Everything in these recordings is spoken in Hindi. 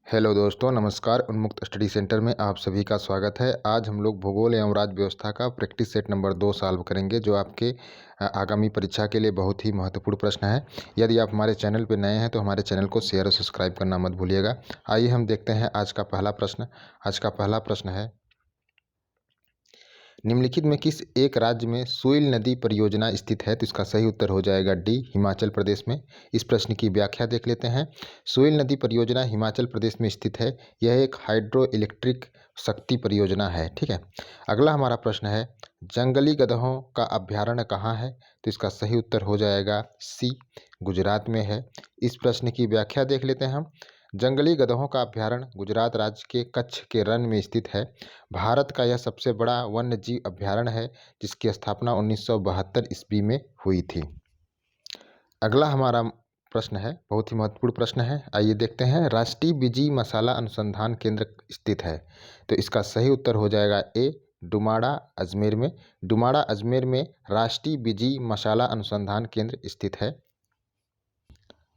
हेलो दोस्तों, नमस्कार। उन्मुक्त स्टडी सेंटर में आप सभी का स्वागत है। आज हम लोग भूगोल एवं राज्य व्यवस्था का प्रैक्टिस सेट नंबर 2 सॉल्व करेंगे, जो आपके आगामी परीक्षा के लिए बहुत ही महत्वपूर्ण प्रश्न है। यदि आप हमारे चैनल पर नए हैं तो हमारे चैनल को शेयर और सब्सक्राइब करना मत भूलिएगा। आइए हम देखते हैं आज का पहला प्रश्न। आज का पहला प्रश्न है, निम्नलिखित में किस एक राज्य में सुइल नदी परियोजना स्थित है? तो इसका सही उत्तर हो जाएगा डी, हिमाचल प्रदेश में। इस प्रश्न की व्याख्या देख लेते हैं। सुइल नदी परियोजना हिमाचल प्रदेश में स्थित है। यह एक हाइड्रो इलेक्ट्रिक शक्ति परियोजना है। ठीक है। अगला हमारा प्रश्न है, जंगली गधों का अभ्यारण्य कहाँ है? तो इसका सही उत्तर हो जाएगा सी, गुजरात में है। इस प्रश्न की व्याख्या देख लेते हैं हम। जंगली गधों का अभ्यारण्य गुजरात राज्य के कच्छ के रण में स्थित है। भारत का यह सबसे बड़ा वन्य जीव अभ्यारण्य है, जिसकी स्थापना 1972 ईस्वी में हुई थी। अगला हमारा प्रश्न है, बहुत ही महत्वपूर्ण प्रश्न है। आइए देखते हैं। राष्ट्रीय बिजी मसाला अनुसंधान केंद्र स्थित है। तो इसका सही उत्तर हो जाएगा ए, डुमाड़ा अजमेर में। डुमाड़ा अजमेर में राष्ट्रीय बिजी मसाला अनुसंधान केंद्र स्थित है।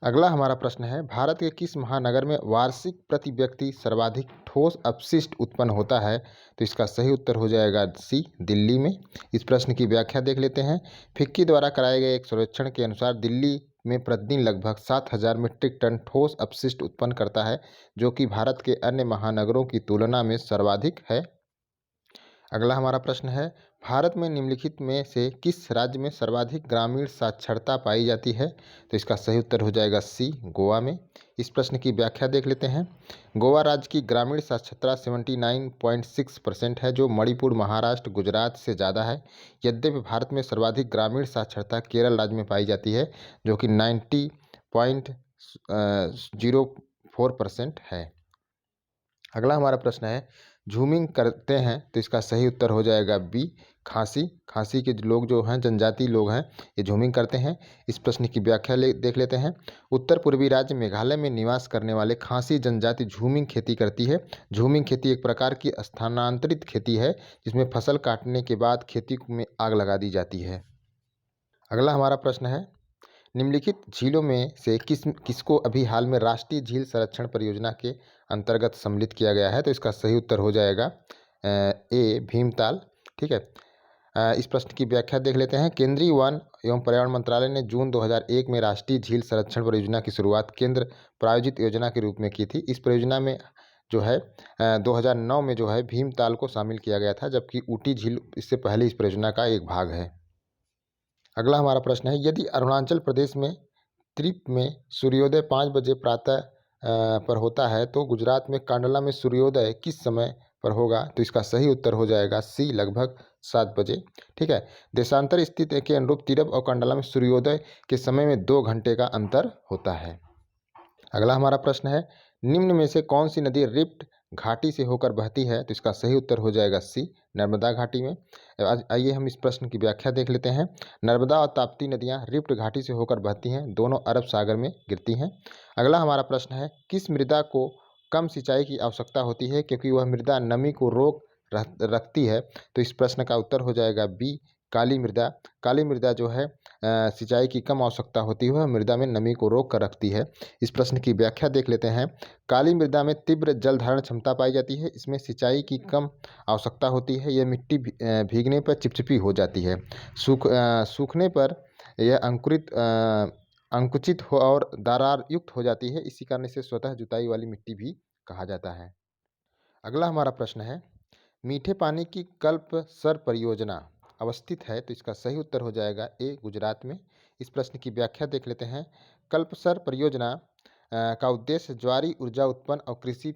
अगला हमारा प्रश्न है, भारत के किस महानगर में वार्षिक प्रति व्यक्ति सर्वाधिक ठोस अपशिष्ट उत्पन्न होता है? तो इसका सही उत्तर हो जाएगा सी, दिल्ली में। इस प्रश्न की व्याख्या देख लेते हैं। फिक्की द्वारा कराए गए एक सर्वेक्षण के अनुसार दिल्ली में प्रतिदिन लगभग 7,000 मीट्रिक टन ठोस अपशिष्ट उत्पन्न करता है, जो कि भारत के अन्य महानगरों की तुलना में सर्वाधिक है। अगला हमारा प्रश्न है, भारत में निम्नलिखित में से किस राज्य में सर्वाधिक ग्रामीण साक्षरता पाई जाती है? तो इसका सही उत्तर हो जाएगा सी, गोवा में। इस प्रश्न की व्याख्या देख लेते हैं। गोवा राज्य की ग्रामीण साक्षरता 79.6% है, जो मणिपुर, महाराष्ट्र, गुजरात से ज़्यादा है। यद्यपि भारत में सर्वाधिक ग्रामीण साक्षरता केरल राज्य में पाई जाती है, जो कि 90.04% है। अगला हमारा प्रश्न है, झूमिंग करते हैं? तो इसका सही उत्तर हो जाएगा बी, खांसी। खांसी के लोग जो हैं, जनजाति लोग हैं, ये झूमिंग करते हैं। इस प्रश्न की व्याख्या देख लेते हैं। उत्तर पूर्वी राज्य मेघालय में निवास करने वाले खांसी जनजाति झूमिंग खेती करती है। झूमिंग खेती एक प्रकार की स्थानांतरित खेती है, जिसमें फसल काटने के बाद खेती में आग लगा दी जाती है। अगला हमारा प्रश्न है, निम्नलिखित झीलों में से किसको अभी हाल में राष्ट्रीय झील संरक्षण परियोजना के अंतर्गत सम्मिलित किया गया है? तो इसका सही उत्तर हो जाएगा ए, भीमताल। ठीक है। इस प्रश्न की व्याख्या देख लेते हैं। केंद्रीय वन एवं पर्यावरण मंत्रालय ने जून 2001 में राष्ट्रीय झील संरक्षण परियोजना की शुरुआत केंद्र प्रायोजित योजना के रूप में की थी। इस परियोजना में जो है 2009 में जो है भीमताल को शामिल किया गया था, जबकि ऊटी झील इससे पहले इस परियोजना का एक भाग है। अगला हमारा प्रश्न है, यदि अरुणाचल प्रदेश में त्रिप में सूर्योदय 5 बजे प्रातः पर होता है, तो गुजरात में कांडला में सूर्योदय किस समय पर होगा? तो इसका सही उत्तर हो जाएगा सी, लगभग 7 बजे। ठीक है। देशांतर स्थिति के अनुरूप तिरप और कांडला में सूर्योदय के समय में 2 घंटे का अंतर होता है। अगला हमारा प्रश्न है, निम्न में से कौन सी नदी रिफ्ट घाटी से होकर बहती है? तो इसका सही उत्तर हो जाएगा सी, नर्मदा घाटी में। आइए हम इस प्रश्न की व्याख्या देख लेते हैं। नर्मदा और ताप्ती नदियां रिफ्ट घाटी से होकर बहती हैं, दोनों अरब सागर में गिरती हैं। अगला हमारा प्रश्न है, किस मृदा को कम सिंचाई की आवश्यकता होती है, क्योंकि वह मृदा नमी को रोक रखती है? तो इस प्रश्न का उत्तर हो जाएगा बी, काली मृदा। काली मृदा जो है सिंचाई की कम आवश्यकता होती है, वह मृदा में नमी को रोक कर रखती है। इस प्रश्न की व्याख्या देख लेते हैं। काली मृदा में तीव्र जल धारण क्षमता पाई जाती है। इसमें सिंचाई की कम आवश्यकता होती है। यह मिट्टी भीगने पर चिपचिपी हो जाती है। सूखने पर यह अंकुचित हो और दरार युक्त हो जाती है। इसी कारण इसे स्वतः जुताई वाली मिट्टी भी कहा जाता है। अगला हमारा प्रश्न है, मीठे पानी की कल्पसर परियोजना अवस्थित है? तो इसका सही उत्तर हो जाएगा ए, गुजरात में। इस प्रश्न की व्याख्या देख लेते हैं। कल्पसर परियोजना का उद्देश्य ज्वारी ऊर्जा उत्पन्न और कृषि,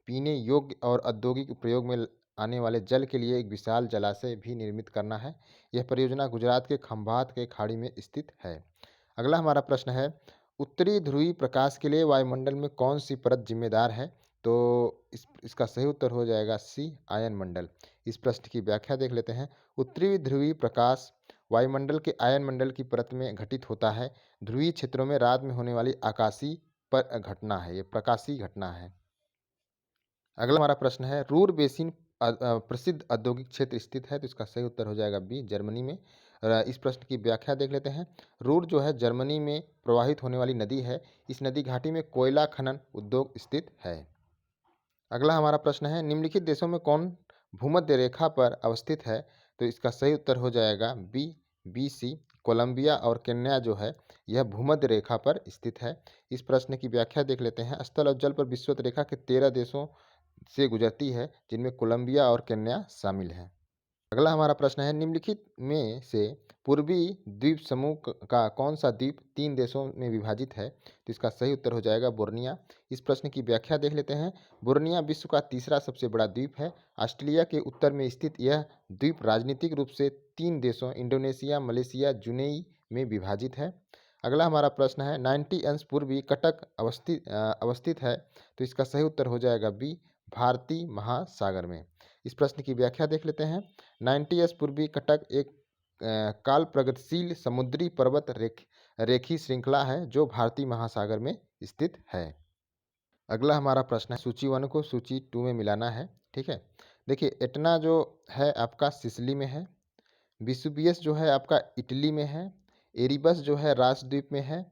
पीने योग्य और औद्योगिक उपयोग में आने वाले जल के लिए एक विशाल जलाशय भी निर्मित करना है। यह परियोजना गुजरात के खंभात के खाड़ी में स्थित है। अगला हमारा प्रश्न है, उत्तरी ध्रुवीय प्रकाश के लिए वायुमंडल में कौन सी परत जिम्मेदार है? तो इसका सही उत्तर हो जाएगा सी, आयन मंडल। इस प्रश्न की व्याख्या देख लेते हैं। उत्तरी ध्रुवीय प्रकाश वायुमंडल के आयन मंडल की परत में घटित होता है। ध्रुवीय क्षेत्रों में रात में होने वाली आकाशीय पर घटना है, ये प्रकाशीय घटना है। अगला हमारा प्रश्न है, रूर बेसिन प्रसिद्ध औद्योगिक क्षेत्र स्थित है? तो इसका सही उत्तर हो जाएगा बी, जर्मनी में। इस प्रश्न की व्याख्या देख लेते हैं। रूर जो है जर्मनी में प्रवाहित होने वाली नदी है। इस नदी घाटी में कोयला खनन उद्योग स्थित है। अगला हमारा प्रश्न है, निम्नलिखित देशों में कौन भूमध्य रेखा पर अवस्थित है? तो इसका सही उत्तर हो जाएगा बी सी। कोलंबिया और केन्या जो है यह भूमध्य रेखा पर स्थित है। इस प्रश्न की व्याख्या देख लेते हैं। स्थल और जल पर विषुवत रेखा के 13 देशों से गुजरती है, जिनमें कोलंबिया और केन्या शामिल हैं। अगला हमारा प्रश्न है, निम्नलिखित में से पूर्वी द्वीप समूह का कौन सा द्वीप 3 देशों में विभाजित है? तो इसका सही उत्तर हो जाएगा बोर्निया। इस प्रश्न की व्याख्या देख लेते हैं। बोर्निया विश्व का तीसरा सबसे बड़ा द्वीप है। ऑस्ट्रेलिया के उत्तर में स्थित यह द्वीप राजनीतिक रूप से 3 देशों इंडोनेशिया, मलेशिया, जुनेई में विभाजित है। अगला हमारा प्रश्न है, 90 अंश पूर्वी कटक अवस्थित है। तो इसका सही उत्तर हो जाएगा बी, भारतीय महासागर में। इस प्रश्न की व्याख्या देख लेते हैं। 90 पूर्वी कटक एक काल प्रगतिशील समुद्री पर्वत रेखी श्रृंखला है जो भारतीय महासागर में स्थित है। अगला हमारा प्रश्न है, सूची 1 को सूची 2 में मिलाना है। ठीक है, देखिए एटना जो है आपका सिसिली में है, विसुवियस जो है आपका इटली में है, एरिबस जो है राजद्वीप में है,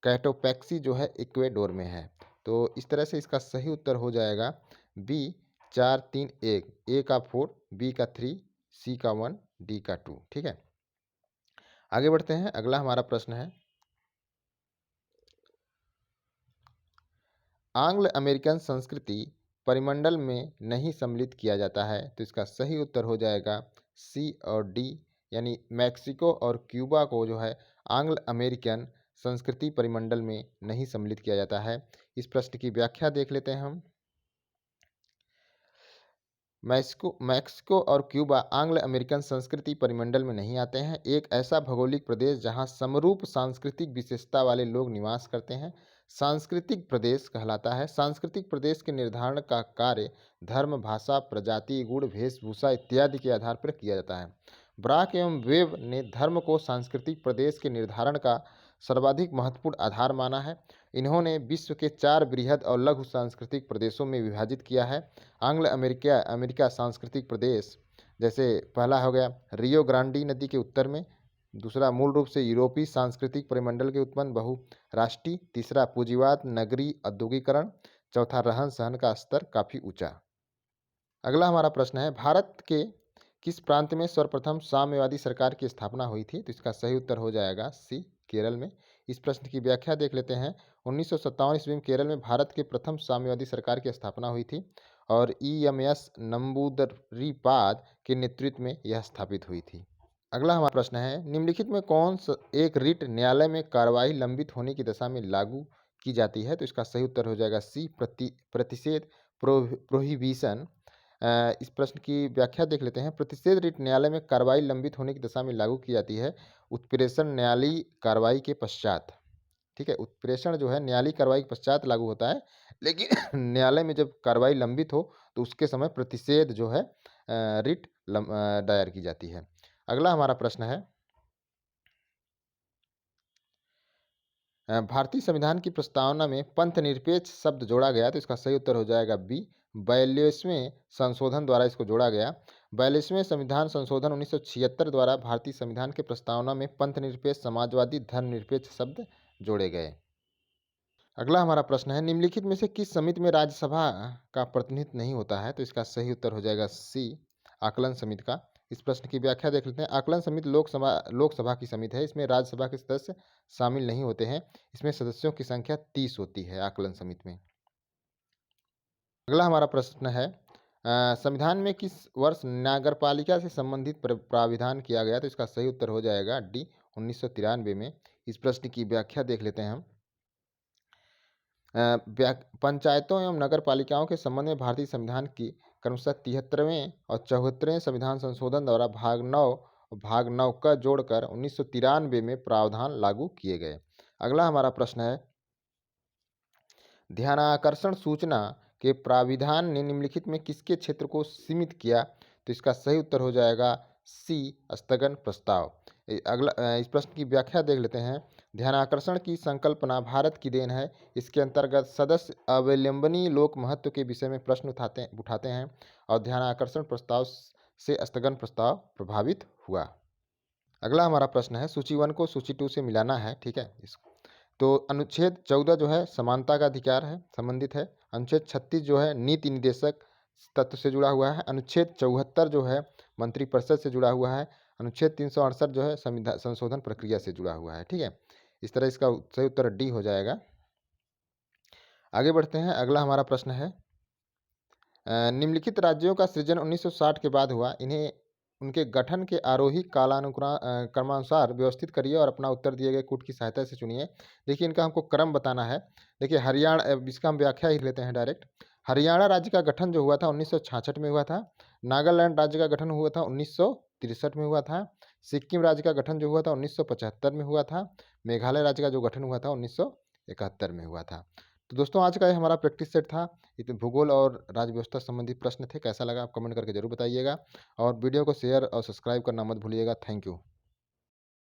कैटोपैक्सी जो है इक्वेडोर में है। तो इस तरह से इसका सही उत्तर हो जाएगा बी, 4 3 1, ए का 4, बी का 3, सी का 1, डी का 2। ठीक है, आगे बढ़ते हैं। अगला हमारा प्रश्न है, आंग्ल अमेरिकन संस्कृति परिमंडल में नहीं सम्मिलित किया जाता है। तो इसका सही उत्तर हो जाएगा सी और डी, यानी मैक्सिको और क्यूबा को जो है आंग्ल अमेरिकन संस्कृति परिमंडल में नहीं सम्मिलित किया जाता है। इस प्रश्न की व्याख्या देख लेते हैं हम। मैक्सिको और क्यूबा आंग्ल अमेरिकन संस्कृति परिमंडल में नहीं आते हैं। एक ऐसा भौगोलिक प्रदेश जहां समरूप सांस्कृतिक विशेषता वाले लोग निवास करते हैं सांस्कृतिक प्रदेश कहलाता है। सांस्कृतिक प्रदेश के निर्धारण का कार्य धर्म, भाषा, प्रजाति, गुण, वेशभूषा इत्यादि के आधार पर किया जाता है। ब्राक एवं वेब ने धर्म को सांस्कृतिक प्रदेश के निर्धारण का सर्वाधिक महत्वपूर्ण आधार माना है। इन्होंने विश्व के 4 बृहद और लघु सांस्कृतिक प्रदेशों में विभाजित किया है। आंग्ल अमेरिका सांस्कृतिक प्रदेश, जैसे पहला हो गया रियो ग्रांडी नदी के उत्तर में, दूसरा मूल रूप से यूरोपीय सांस्कृतिक परिमंडल के उत्पन्न बहुराष्ट्रीय, तीसरा पूंजीवाद नगरीय औद्योगिकरण, चौथा रहन सहन का स्तर काफ़ी ऊंचा। अगला हमारा प्रश्न है, भारत के किस प्रांत में सर्वप्रथम साम्यवादी सरकार की स्थापना हुई थी? तो इसका सही उत्तर हो जाएगा सी, केरल में। इस प्रश्न की व्याख्या देख लेते हैं। 1957 ईस्वी में केरल में भारत के प्रथम साम्यवादी सरकार की स्थापना हुई थी और EMS नंबूदरीपाद के नेतृत्व में यह स्थापित हुई थी। अगला हमारा प्रश्न है, निम्नलिखित में कौन एक रिट न्यायालय में कार्रवाई लंबित होने की दशा में लागू की जाती है? तो इसका सही उत्तर हो जाएगा सी, प्रतिषेध प्रोहिबिशन। इस प्रश्न की व्याख्या देख लेते हैं। प्रतिषेध रिट न्यायालय में कार्रवाई लंबित होने की दशा में लागू की जाती है उत्प्रेषण न्यायालयी कार्रवाई के पश्चात। ठीक है, उत्प्रेषण जो है न्यायालयी कार्रवाई के पश्चात लागू होता है, लेकिन न्यायालय में जब कार्रवाई लंबित हो तो उसके समय प्रतिषेध जो है रिट दायर की जाती है। अगला हमारा प्रश्न है, भारतीय संविधान की प्रस्तावना में पंथ निरपेक्ष शब्द जोड़ा गया। तो इसका सही उत्तर हो जाएगा बी, 42वें संशोधन द्वारा इसको जोड़ा गया। 42वें संविधान संशोधन 1976 द्वारा भारतीय संविधान की प्रस्तावना में पंथ निरपेक्ष, समाजवादी, धर्मनिरपेक्ष शब्द जोड़े गए। अगला हमारा प्रश्न है, निम्नलिखित में से किस समिति में राज्यसभा का प्रतिनिधित्व नहीं होता है? तो इसका सही उत्तर हो जाएगा सी, आकलन समिति का। इस प्रश्न की व्याख्या देख लेते हैं। आकलन समिति लोकसभा की समिति है। इसमें राज्यसभा के सदस्य शामिल नहीं होते हैं। इसमें सदस्यों की संख्या 30 होती है आकलन समिति में। अगला हमारा प्रश्न है, संविधान में किस वर्ष नगरपालिका से संबंधित प्राविधान किया गया? तो इसका सही उत्तर हो जाएगा डी, 1993 में। इस प्रश्न की व्याख्या देख लेते हैं हम। पंचायतों एवं नगर पालिकाओं के संबंध में भारतीय संविधान की क्रमशः 73वें और 74वें संविधान संशोधन द्वारा भाग 9 का जोड़कर 1993 में प्रावधान लागू किए गए। अगला हमारा प्रश्न है, ध्यानाकर्षण सूचना के प्राविधान ने निम्नलिखित में किसके क्षेत्र को सीमित किया? तो इसका सही उत्तर हो जाएगा सी, स्थगन प्रस्ताव। अगला इस प्रश्न की व्याख्या देख लेते हैं। ध्यानाकर्षण की संकल्पना भारत की देन है। इसके अंतर्गत सदस्य अवलंबनीय लोक महत्व के विषय में प्रश्न उठाते हैं और ध्यानाकर्षण प्रस्ताव से स्थगन प्रस्ताव प्रभावित हुआ। अगला हमारा प्रश्न है, सूची 1 को सूची 2 से मिलाना है। ठीक है, तो अनुच्छेद 14 जो है समानता का अधिकार है, संबंधित है। अनुच्छेद 36 जो है नीति निदेशक तत्व से जुड़ा हुआ है। अनुच्छेद 74 जो है मंत्रिपरिषद से जुड़ा हुआ है। अनुच्छेद 368 जो है संविधान संशोधन प्रक्रिया से जुड़ा हुआ है। ठीक है, इस तरह इसका सही उत्तर डी हो जाएगा। आगे बढ़ते हैं, अगला हमारा प्रश्न है निम्नलिखित राज्यों का सृजन 1960 के बाद हुआ, इन्हें उनके गठन के आरोही क्रमानुसार व्यवस्थित करिए और अपना उत्तर दिए गए कूट की सहायता से चुनिए। देखिए, इनका हमको क्रम बताना है। देखिए, हरियाणा, इसका हम व्याख्या ही लेते हैं डायरेक्ट। हरियाणा राज्य का गठन जो हुआ था 1966 में हुआ था। नागालैंड राज्य का गठन हुआ था 1963 में हुआ था। सिक्किम राज्य का गठन जो हुआ था 1975 में हुआ था। मेघालय राज्य का जो गठन हुआ था 1971 में हुआ था। तो दोस्तों, आज का ये हमारा प्रैक्टिस सेट था। इसमें भूगोल और राज्य व्यवस्था संबंधी प्रश्न थे। कैसा लगा आप कमेंट करके जरूर बताइएगा और वीडियो को शेयर और सब्सक्राइब करना मत भूलिएगा। Thank you.